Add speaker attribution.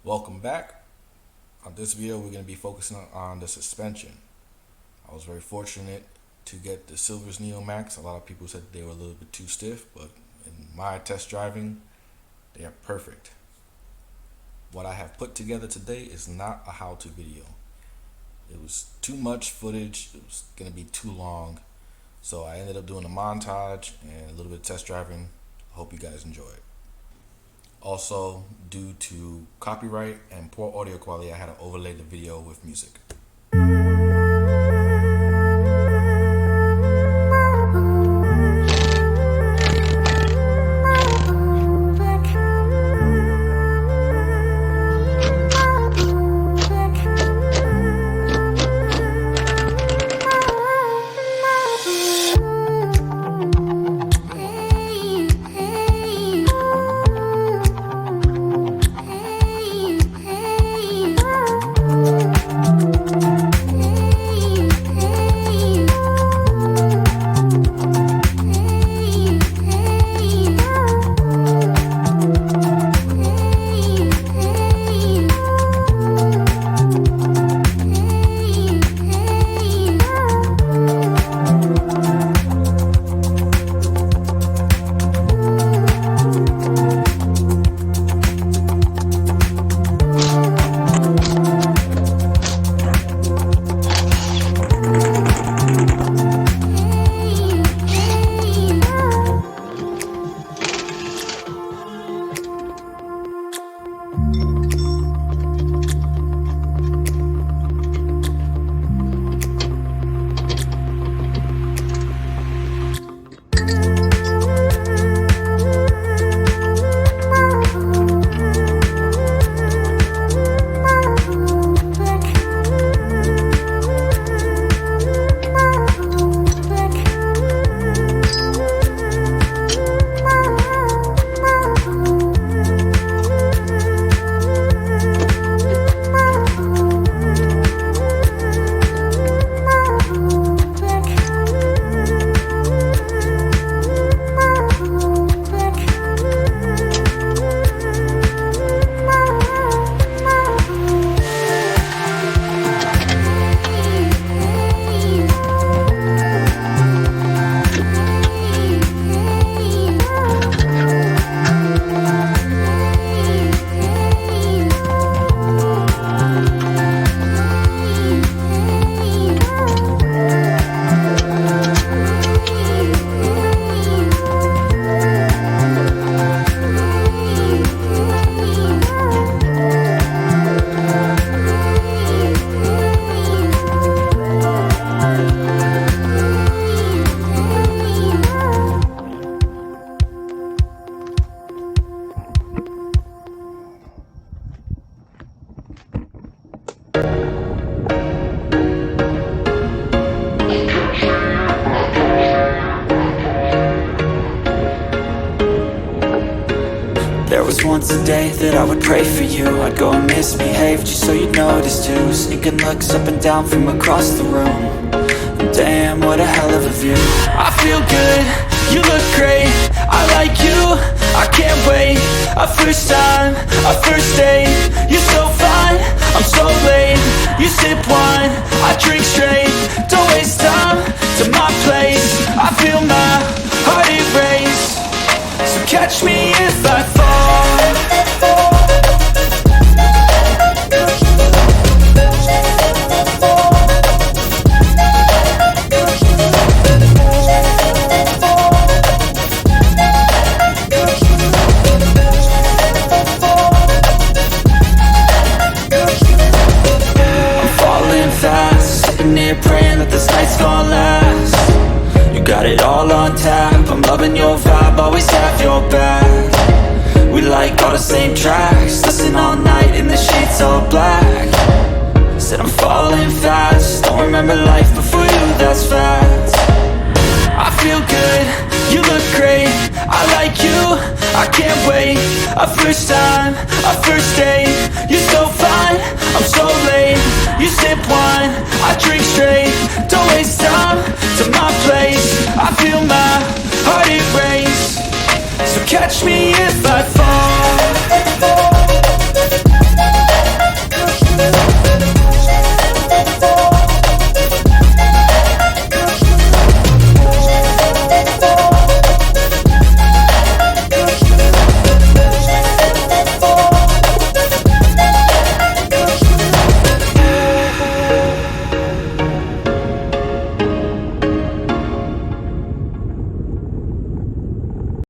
Speaker 1: Welcome back. On this video, we're going to be focusing on the suspension. I was very fortunate to get the Silver's Neo Max. A lot of people said they were a little bit too stiff, but in my test driving, they are perfect. What I have put together today is not a how-to video. It was too much footage. It was going to be too long. So I ended up doing a montage and a little bit of test driving. I hope you guys enjoy it. Also, due to copyright and poor audio quality, I had to overlay the video with music.
Speaker 2: There was once a day that I would pray for you. I'd go and misbehave just so you'd notice too. Sneaking looks up and down from across the room. Damn, what a hell of a view. I feel good, you look great, I like you, I can't wait. A first time, a first date. You're so fine, I'm so late. You sip wine, I drink straight. Don't waste time to my place. I feel my heart erase. So catch me if I fall. I'm falling fast, sitting here praying that this night's gonna last. You got it all on tap, I'm loving your vibe, always have your back. We like all the same tracks, listen all night in the sheets all black. Said I'm falling fast, don't remember life before you, that's facts. I feel good, you look great, I like you, I can't wait. A first time, a first date. You're so fine, I'm so late. You sip wine, I drink straight. Don't waste time to my place. I feel my heart erase. So catch me if I fall.